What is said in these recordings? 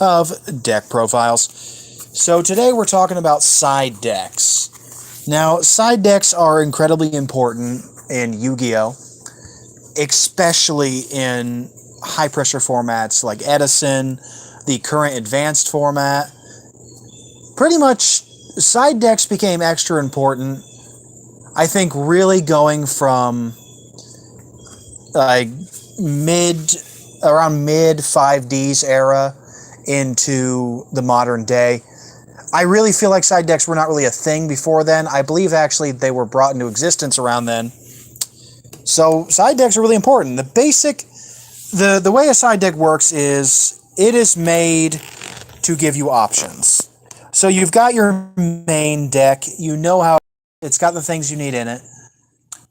of deck profiles. So today we're talking about side decks. Now, side decks are incredibly important in Yu-Gi-Oh!, especially in high-pressure formats like Edison, the current advanced format. Pretty much, side decks became extra important, I think, really going from like around mid 5Ds era into the modern day. I really feel like side decks were not really a thing before then. I believe actually they were brought into existence around then. So side decks are really important. The way a side deck works is it is made to give you options. So you've got your main deck, you know how it's got the things you need in it,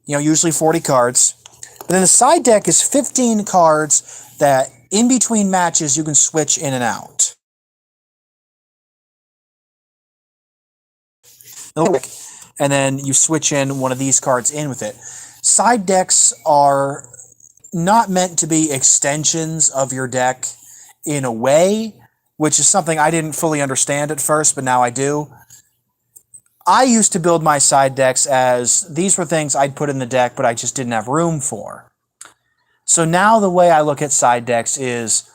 usually 40 cards. But then the side deck is 15 cards that in between matches you can switch in and out. And then you switch in one of these cards in with it. Side decks are not meant to be extensions of your deck in a way, which is something I didn't fully understand at first, but now I do. I used to build my side decks as these were things I'd put in the deck, but I just didn't have room for. So now the way I look at side decks is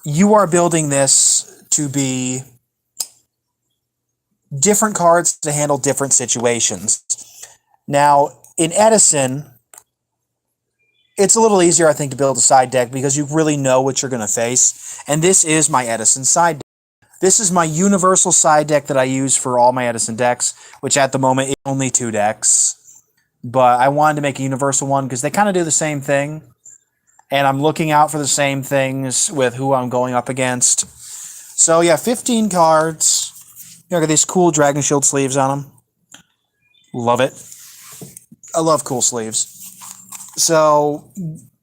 you are building this to be different cards to handle different situations. Now, in Edison, it's a little easier, I think, to build a side deck because you really know what you're going to face. And this is my Edison side deck. This is my universal side deck that I use for all my Edison decks, which at the moment is only 2 decks. But I wanted to make a universal one because they kind of do the same thing. And I'm looking out for the same things with who I'm going up against. So yeah, 15 cards. I got these cool Dragon Shield sleeves on them. Love it. I love cool sleeves. So,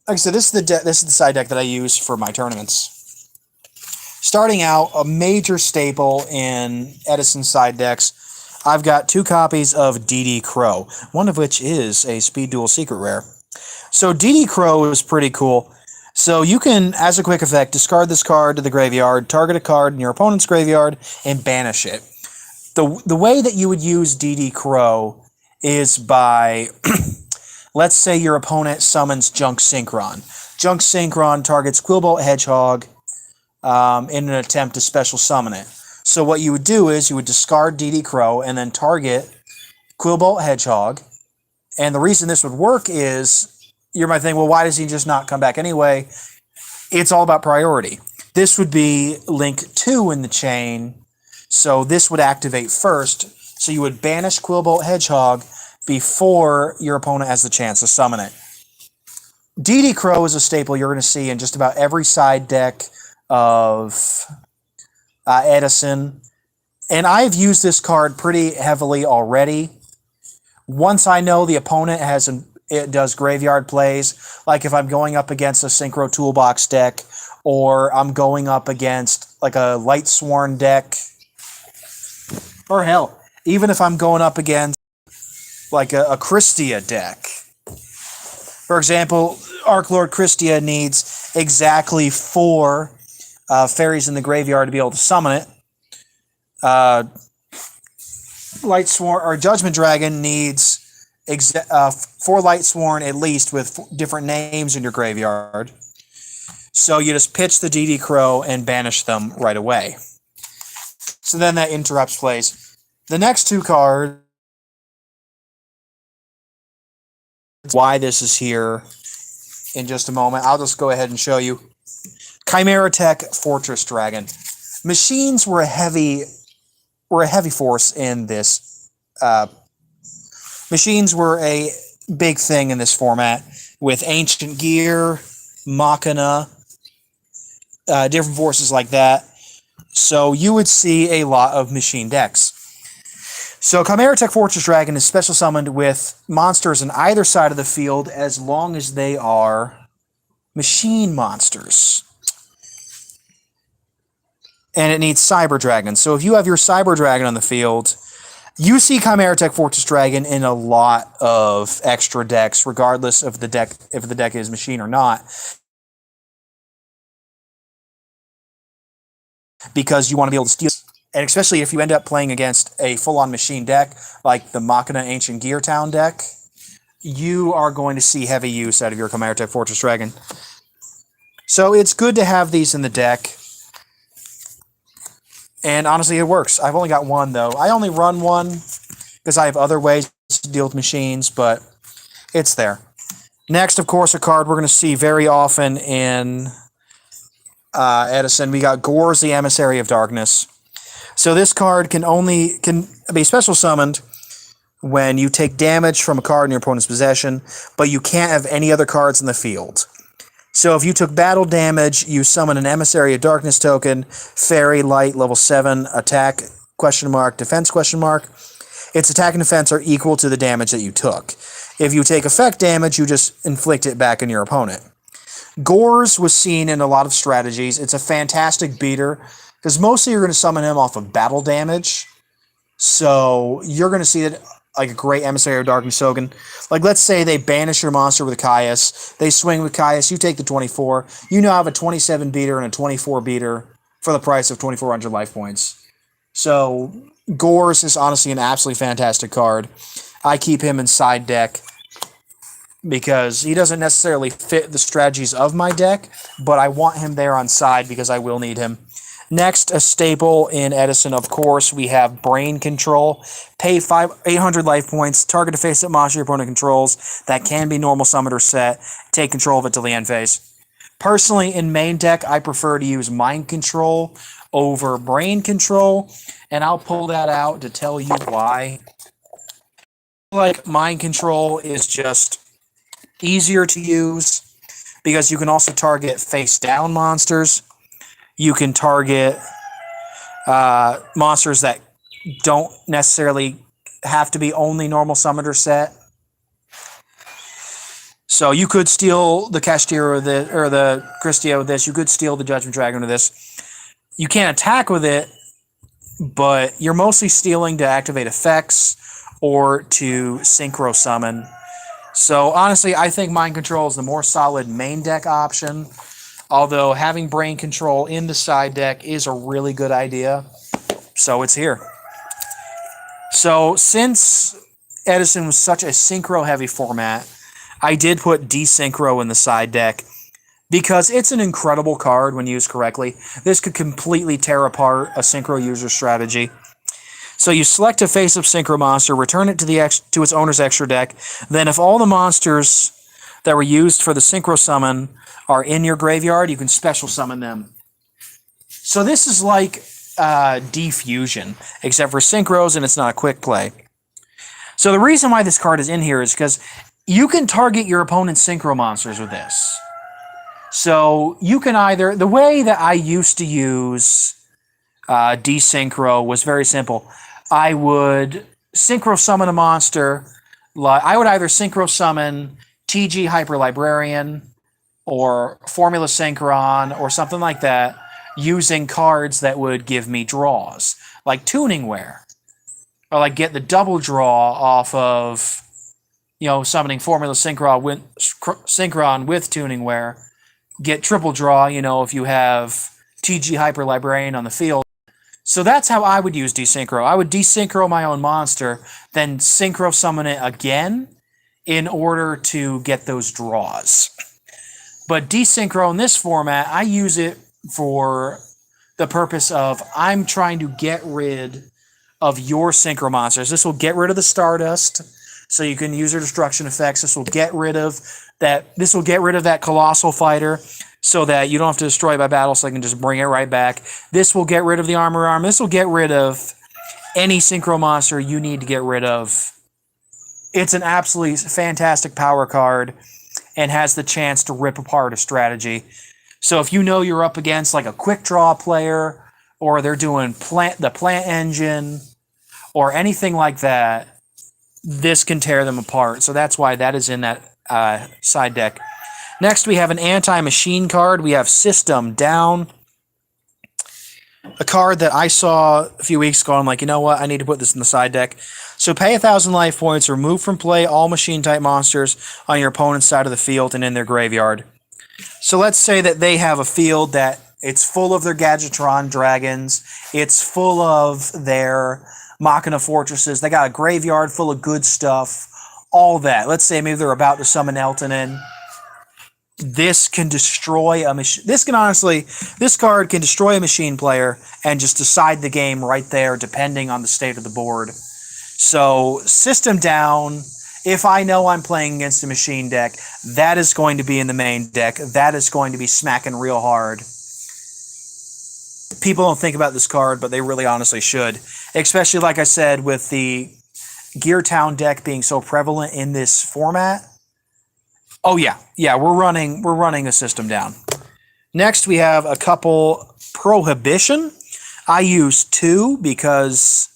like I said, this is the side deck that I use for my tournaments. Starting out, a major staple in Edison side decks, I've got 2 copies of DD Crow, one of which is a Speed Duel Secret Rare. So DD Crow is pretty cool. So you can, as a quick effect, discard this card to the graveyard, target a card in your opponent's graveyard, and banish it. The way that you would use DD Crow is by, let's say your opponent summons Junk Synchron. Junk Synchron targets Quillbolt Hedgehog in an attempt to special summon it. So what you would do is you would discard DD Crow and then target Quillbolt Hedgehog. And the reason this would work is, you might think, well, why does he just not come back anyway? It's all about priority. This would be link 2 in the chain. So this would activate first. So you would banish Quillbolt Hedgehog before your opponent has the chance to summon it. DD Crow is a staple you're going to see in just about every side deck of Edison. And I've used this card pretty heavily already. Once I know the opponent it does graveyard plays, like if I'm going up against a Synchro Toolbox deck, or I'm going up against like a Lightsworn deck, or hell, even if I'm going up against like a Christia deck. For example, Arc Lord Christia needs exactly 4 fairies in the graveyard to be able to summon it. Lightsworn or Judgment Dragon needs 4 Lightsworn at least with different names in your graveyard. So you just pitch the DD Crow and banish them right away. So then that interrupts plays. The next 2 cards, why this is here in just a moment. I'll just go ahead and show you. Chimera Tech Fortress Dragon. Machines were a heavy force in this. Machines were a big thing in this format with Ancient Gear, Machina, different forces like that. So you would see a lot of machine decks. So Chimera Tech Fortress Dragon is special summoned with monsters on either side of the field as long as they are machine monsters. And it needs Cyber Dragon. So if you have your Cyber Dragon on the field, you see Chimera Tech Fortress Dragon in a lot of extra decks, regardless of the deck, if the deck is machine or not. because you want to be able to steal. And especially if you end up playing against a full-on machine deck, like the Machina Ancient Gear Town deck, you are going to see heavy use out of your Chimera Type Fortress Dragon. So it's good to have these in the deck. And honestly, it works. I've only got one, though. I only run one because I have other ways to deal with machines, but it's there. Next, of course, a card we're going to see very often in Edison. We got Gorz, the Emissary of Darkness. So this card can be special summoned when you take damage from a card in your opponent's possession, but you can't have any other cards in the field. So if you took battle damage, you summon an Emissary of Darkness token, Fairy Light, level 7, attack, defense, its attack and defense are equal to the damage that you took. If you take effect damage, you just inflict it back on your opponent. Gorz was seen in a lot of strategies. It's a fantastic beater, because mostly you're going to summon him off of battle damage. So you're going to see it like a great Emissary of Darkness token. Like, let's say they banish your monster with a Caius. They swing with Caius. You take the 24. You now have a 27 beater and a 24 beater for the price of 2,400 life points. So Gorz is honestly an absolutely fantastic card. I keep him in side deck because he doesn't necessarily fit the strategies of my deck, but I want him there on side because I will need him. Next, a staple in Edison, of course, we have Brain Control. Pay 800 life points, target a face-up monster your opponent controls that can be normal summoned or set. Take control of it till the end phase. Personally, in main deck, I prefer to use Mind Control over Brain Control, and I'll pull that out to tell you why. Like, Mind Control is just easier to use because you can also target face-down monsters. You can target monsters that don't necessarily have to be only normal summoned or set. So you could steal the Castillo or the Christia with this. You could steal the Judgment Dragon with this. You can't attack with it, but you're mostly stealing to activate effects or to synchro summon. So honestly, I think Mind Control is the more solid main deck option. Although having Brain Control in the side deck is a really good idea. So it's here. So since Edison was such a synchro-heavy format, I did put Desynchro in the side deck because it's an incredible card when used correctly. This could completely tear apart a synchro user strategy. So you select a face-up synchro monster, return it to its owner's extra deck. Then if all the monsters that were used for the synchro summon are in your graveyard, you can special summon them. So this is like Defusion, except for synchros, and it's not a quick play. So the reason why this card is in here is because you can target your opponent's synchro monsters with this. So you can either... The way that I used to use Desynchro was very simple. I would synchro summon a monster. I would either synchro summon TG Hyper Librarian or Formula Synchron or something like that using cards that would give me draws, like Tuningware, or like get the double draw off of, summoning Formula Synchron with Tuningware, get triple draw, if you have TG Hyper Librarian on the field. So that's how I would use Desynchro. I would desynchro my own monster, then synchro summon it again in order to get those draws. But Desynchro in this format, I use it for the purpose of I'm trying to get rid of your synchro monsters. This will get rid of the Stardust, so you can use your destruction effects. This will get rid of that. This will get rid of that Colossal Fighter, so that you don't have to destroy it by battle, so I can just bring it right back. This will get rid of the Armor Arm. This will get rid of any synchro monster you need to get rid of. It's an absolutely fantastic power card and has the chance to rip apart a strategy. So if you know you're up against like a quick draw player, or they're doing the plant engine, or anything like that, this can tear them apart. So that's why that is in that side deck. Next, we have an anti-machine card. We have System Down. A card that I saw a few weeks ago. I'm like, you know what? I need to put this in the side deck. So pay 1,000 life points. Remove from play all machine-type monsters on your opponent's side of the field and in their graveyard. So let's say that they have a field that It's full of their Gadgetron dragons. It's full of their Machina fortresses. They got a graveyard full of good stuff. All that. Let's say maybe they're about to summon Elton in. This can destroy a machine. This card can destroy a machine player and just decide the game right there, depending on the state of the board. So, system down. If I know I'm playing against a machine deck, that is going to be in the main deck. That is going to be smacking real hard. People don't think about this card, but they really honestly should. Especially, like I said, with the Gear Town deck being so prevalent in this format. Oh yeah, we're running a system down. Next, we have a couple Prohibition. I use 2 because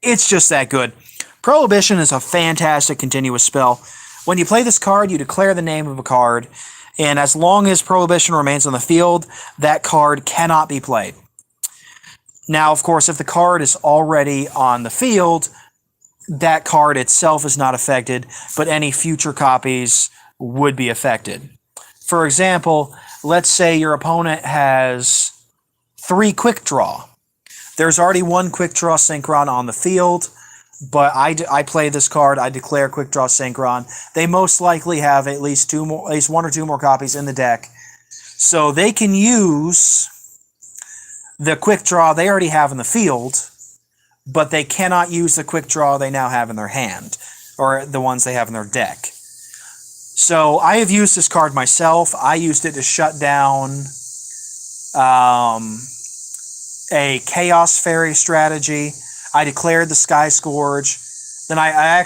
it's just that good. Prohibition is a fantastic continuous spell. When you play this card, you declare the name of a card, and as long as Prohibition remains on the field, that card cannot be played. Now, of course, if the card is already on the field, that card itself is not affected, but any future copies would be affected. For example, let's say your opponent has 3 Quick Draw. There's already 1 Quick Draw Synchron on the field, but I play this card, I declare Quick Draw Synchron. They most likely have at least 1 or 2 more copies in the deck. So they can use the Quick Draw they already have in the field, but they cannot use the Quick Draw they now have in their hand, or the ones they have in their deck. So I have used this card myself. I used it to shut down a Chaos Fairy strategy. I declared the Sky Scourge. Then I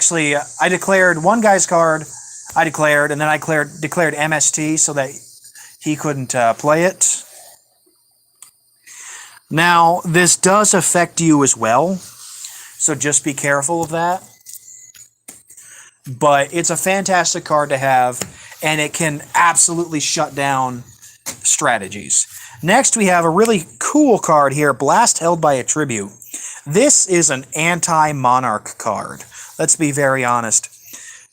declared one guy's card. And then I declared MST so that he couldn't play it. Now, this does affect you as well, so just be careful of that. But it's a fantastic card to have, and it can absolutely shut down strategies. Next, we have a really cool card here, Blast Held by a Tribute. This is an anti-Monarch card. Let's be very honest.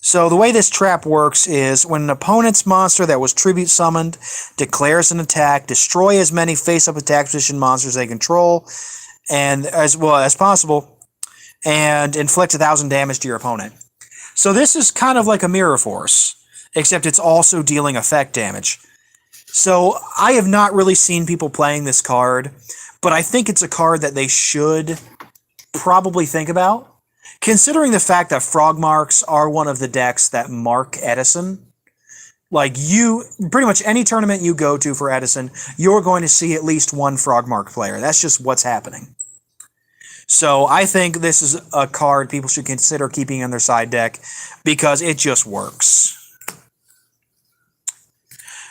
So the way this trap works is when an opponent's monster that was Tribute summoned declares an attack, destroy as many face-up attack position monsters they control, and as well as possible, and inflict 1,000 damage to your opponent. So this is kind of like a Mirror Force, except it's also dealing effect damage. So I have not really seen people playing this card, but I think it's a card that they should probably think about, considering the fact that Frogmarks are one of the decks that mark Edison. Like, pretty much any tournament you go to for Edison, you're going to see at least one Frogmark player. That's just what's happening. So I think this is a card people should consider keeping in their side deck because it just works.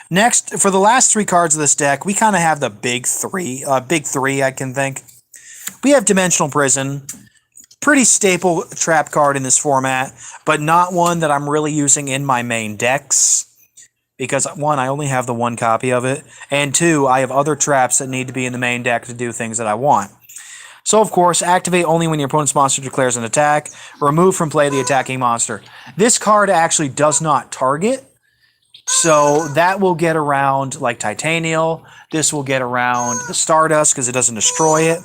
Next, for the last 3 cards of this deck, we kind of have the big three I can think. We have Dimensional Prison, pretty staple trap card in this format, but not one that I'm really using in my main decks. Because 1, I only have the 1 copy of it, and 2, I have other traps that need to be in the main deck to do things that I want. So, of course, activate only when your opponent's monster declares an attack. Remove from play the attacking monster. This card actually does not target, so that will get around like Titanial. This will get around the Stardust because it doesn't destroy it.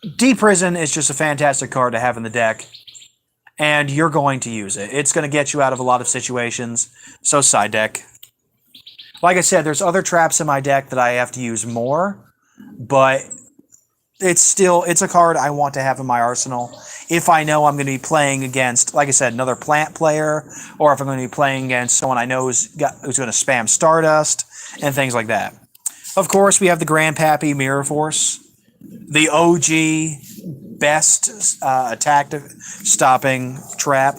Deprison is just a fantastic card to have in the deck, and you're going to use it. It's going to get you out of a lot of situations, so side deck. Like I said, there's other traps in my deck that I have to use more, but it's a card I want to have in my arsenal if I know I'm going to be playing against, like I said, another plant player, or if I'm going to be playing against someone I know who's going to spam Stardust, and things like that. Of course, we have the Grandpappy Mirror Force, the OG best attack stopping trap.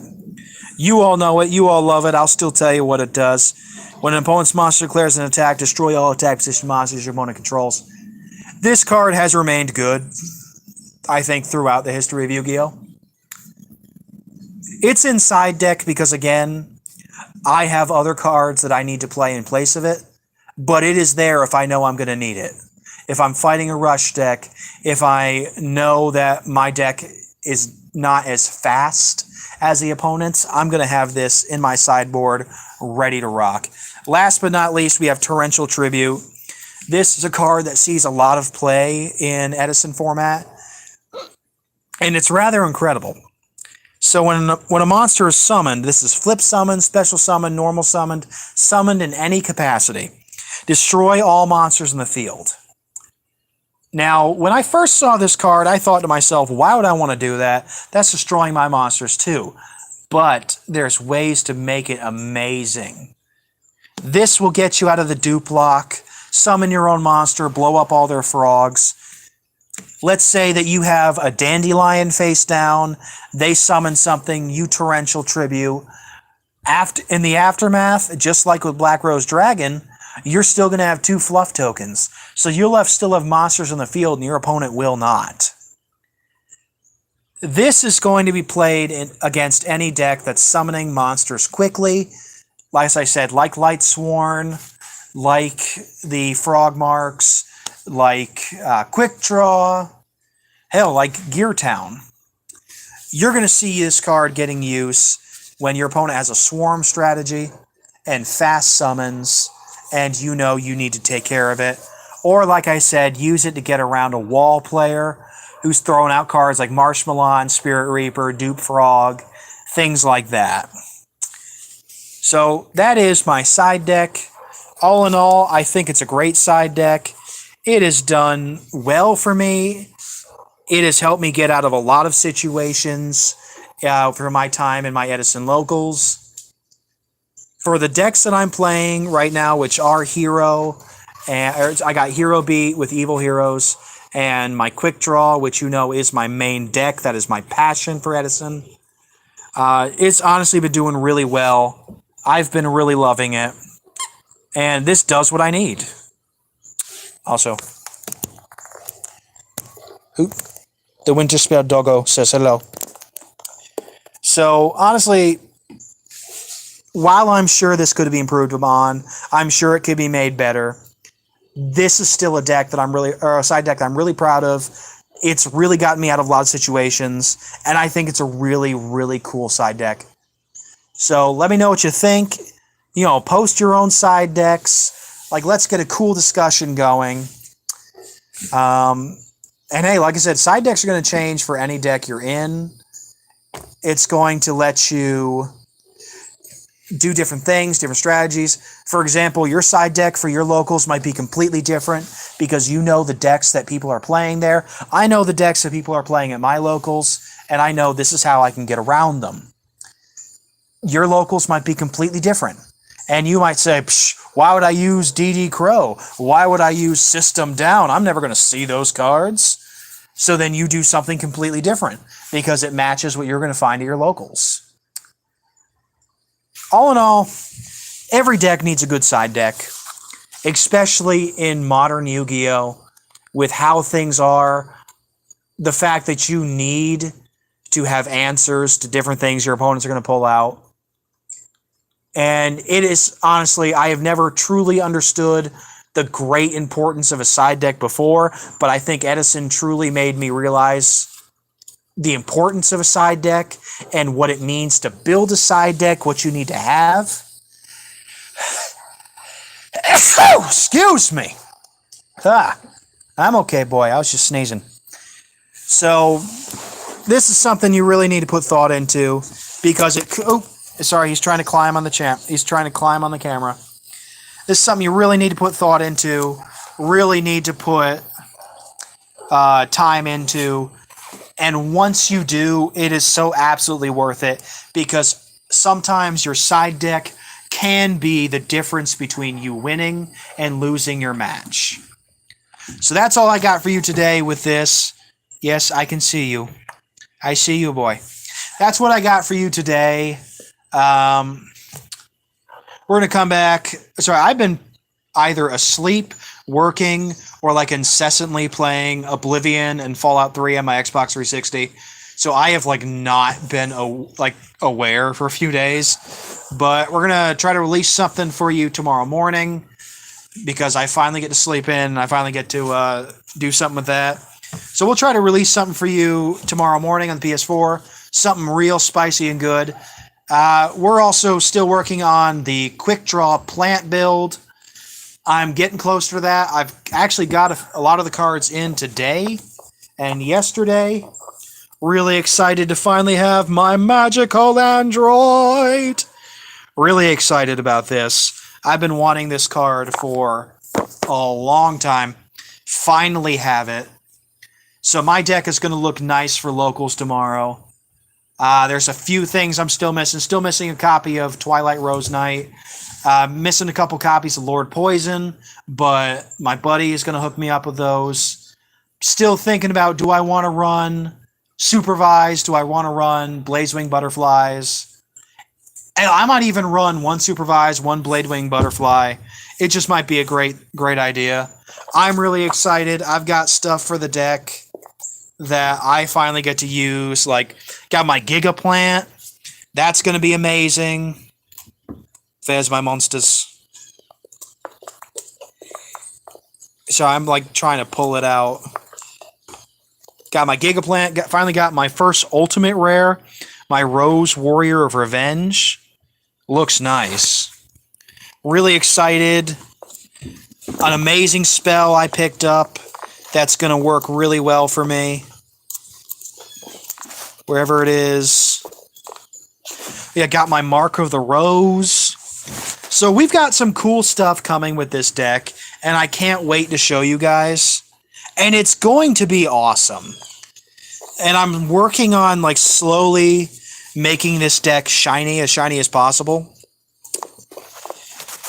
You all know it. You all love it. I'll still tell you what it does. When an opponent's monster declares an attack, destroy all attack position monsters your opponent controls. This card has remained good, I think, throughout the history of Yu-Gi-Oh! It's in side deck because, again, I have other cards that I need to play in place of it, but it is there if I know I'm going to need it. If I'm fighting a rush deck, if I know that my deck is not as fast as the opponent's, I'm going to have this in my sideboard ready to rock. Last but not least, we have Torrential Tribute. This is a card that sees a lot of play in Edison format, and it's rather incredible. So when a monster is summoned, this is flip summoned, special summoned, normal summoned, summoned in any capacity. Destroy all monsters in the field. Now, when I first saw this card, I thought to myself, why would I want to do that? That's destroying my monsters too. But there's ways to make it amazing. This will get you out of the dupe lock, summon your own monster, blow up all their frogs. Let's say that you have a dandelion face down, they summon something, you torrential tribute. In the aftermath, just like with Black Rose Dragon, you're still going to have 2 fluff tokens. So you'll still have monsters in the field and your opponent will not. This is going to be played against any deck that's summoning monsters quickly. Like I said, like Lightsworn, like the Frog Marks, like Quick Draw, hell, like Gear Town. You're going to see this card getting use when your opponent has a swarm strategy and fast summons, and you know you need to take care of it. Or, like I said, use it to get around a wall player who's throwing out cards like Marshmallow, Spirit Reaper, Dupe Frog, things like that. So that is my side deck. All in all, I think it's a great side deck. It has done well for me. It has helped me get out of a lot of situations for my time in my Edison locals. For the decks that I'm playing right now, which are Hero, and I got Hero Beat with Evil Heroes, and my Quick Draw, which you know is my main deck. That is my passion for Edison. It's honestly been doing really well. I've been really loving it. And this does what I need. Also, the Winterspelll doggo says hello. So, honestly, while I'm sure this could be improved upon, I'm sure it could be made better. This is still a deck that a side deck that I'm really proud of. It's really gotten me out of a lot of situations, and I think it's a really, really cool side deck. So let me know what you think. You know, post your own side decks. Like, let's get a cool discussion going. And hey, like I said, side decks are going to change for any deck you're in. It's going to let you do different things, different strategies. For example, your side deck for your locals might be completely different because you know the decks that people are playing there. I know the decks that people are playing at my locals, and I know this is how I can get around them. Your locals might be completely different. And you might say, why would I use DD Crow? Why would I use System Down? I'm never going to see those cards. So then you do something completely different because it matches what you're going to find at your locals. All in all, every deck needs a good side deck, especially in modern Yu-Gi-Oh! With how things are, the fact that you need to have answers to different things your opponents are going to pull out. And it is, honestly, I have never truly understood the great importance of a side deck before, but I think Edison truly made me realize the importance of a side deck and what it means to build a side deck, what you need to have. Excuse me. I'm okay, boy. I was just sneezing. So this is something you really need to put thought into because it... Oh, sorry, he's trying to climb on the He's trying to climb on the camera. This is something you really need to put thought into, really need to put time into. And once you do, it is so absolutely worth it because sometimes your side deck can be the difference between you winning and losing your match. So that's all I got for you today with this. Yes, I can see you. I see you, boy. That's what I got for you today. We're going to come back. Sorry, I've been either asleep, working, or like incessantly playing Oblivion and Fallout 3 on my Xbox 360. So I have like not been aware for a few days. But we're going to try to release something for you tomorrow morning because I finally get to sleep in and I finally get to do something with that. So we'll try to release something for you tomorrow morning on the PS4. Something real spicy and good. We're also still working on the Quick Draw plant build. I'm getting closer to that. I've actually got a lot of the cards in today and yesterday. Really excited to finally have my magical android. Really excited about this. I've been wanting this card for a long time. Finally have it. So my deck is going to look nice for locals tomorrow. There's a few things I'm still missing. Still missing a copy of Twilight Rose Knight. Missing a couple copies of Lord Poison, but my buddy is going to hook me up with those. Still thinking about, do I want to run Supervised? Do I want to run Blazewing Butterflies? And I might even run one Supervised, one Bladewing Butterfly. It just might be a great idea. I'm really excited. I've got stuff for the deck that I finally get to use. Like, got my Giga Plant. That's going to be amazing. There's my monsters. So I'm like trying to pull it out. Got my Giga Plant. Finally got my first ultimate rare. My Rose Warrior of Revenge. Looks nice. Really excited. An amazing spell I picked up. That's going to work really well for me. Wherever it is. Yeah, got my Mark of the Rose. So we've got some cool stuff coming with this deck, and I can't wait to show you guys. And it's going to be awesome. And I'm working on like slowly making this deck as shiny as possible.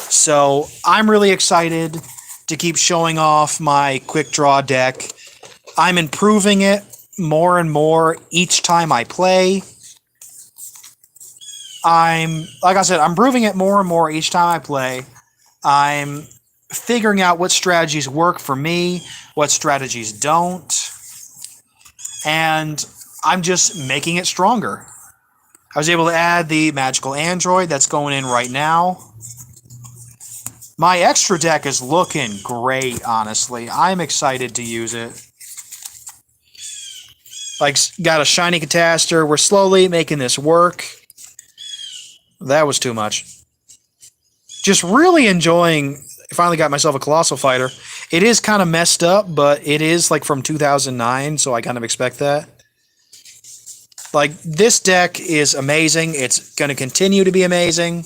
So I'm really excited to keep showing off my quick draw deck. I'm improving it more and more each time I play. Like I said, I'm improving it more and more each time I play. I'm figuring out what strategies work for me, what strategies don't. And I'm just making it stronger. I was able to add the magical android that's going in right now. My extra deck is looking great, honestly. I'm excited to use it. Like, got a shiny Catastor. We're slowly making this work. That was too much. Just really enjoying. I finally got myself a Colossal Fighter. It is kind of messed up, but it is like from 2009, so I kind of expect that. Like, this deck is amazing. It's going to continue to be amazing.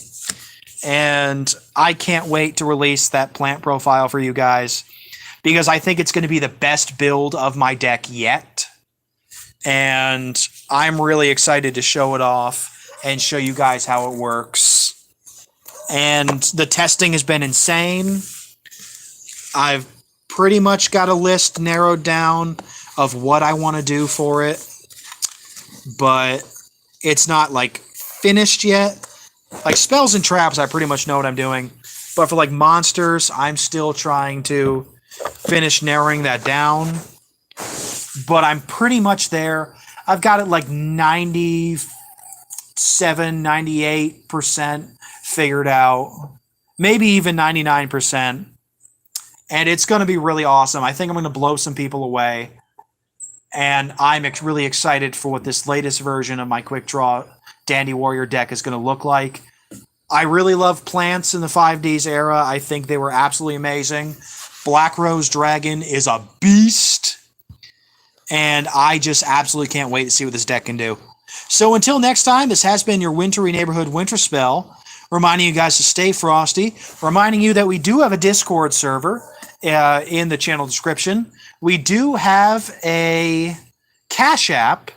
And I can't wait to release that plant profile for you guys, because I think it's going to be the best build of my deck yet. And I'm really excited to show it off and show you guys how it works. And the testing has been insane. I've pretty much got a list narrowed down of what I want to do for it, but it's not like finished yet. Like spells and traps, I pretty much know what I'm doing, but for like monsters, I'm still trying to finish narrowing that down. But I'm pretty much there. I've got it like 98% figured out, maybe even 99%, and it's going to be really awesome. I think I'm going to blow some people away, and I'm really excited for what this latest version of my Quick Draw Dandy Warrior deck is going to look like. I really love plants in the 5Ds era. I think they were absolutely amazing. Black Rose Dragon is a beast, and I just absolutely can't wait to see what this deck can do. So until next time, this has been your wintry neighborhood Winterspell, reminding you guys to stay frosty, reminding you that we do have a Discord server in the channel description. We do have a Cash App.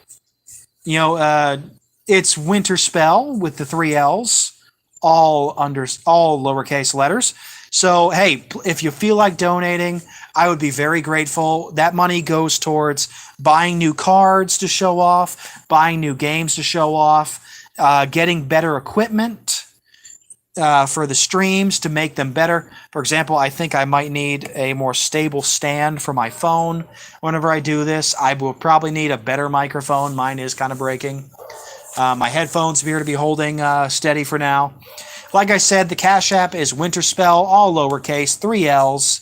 You know, it's Winterspell with the 3 L's, all lowercase letters. So, hey, if you feel like donating, I would be very grateful. That money goes towards buying new cards to show off, buying new games to show off, getting better equipment for the streams to make them better. For example, I think I might need a more stable stand for my phone. Whenever I do this, I will probably need a better microphone. Mine is kind of breaking. My headphones appear to be holding steady for now. Like I said, the Cash App is Winterspell, all lowercase, 3 L's.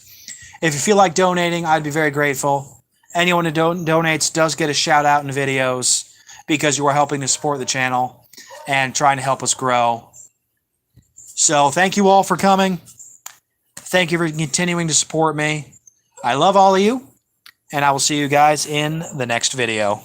If you feel like donating, I'd be very grateful. Anyone who donates does get a shout out in videos because you are helping to support the channel and trying to help us grow. So thank you all for coming. Thank you for continuing to support me. I love all of you, and I will see you guys in the next video.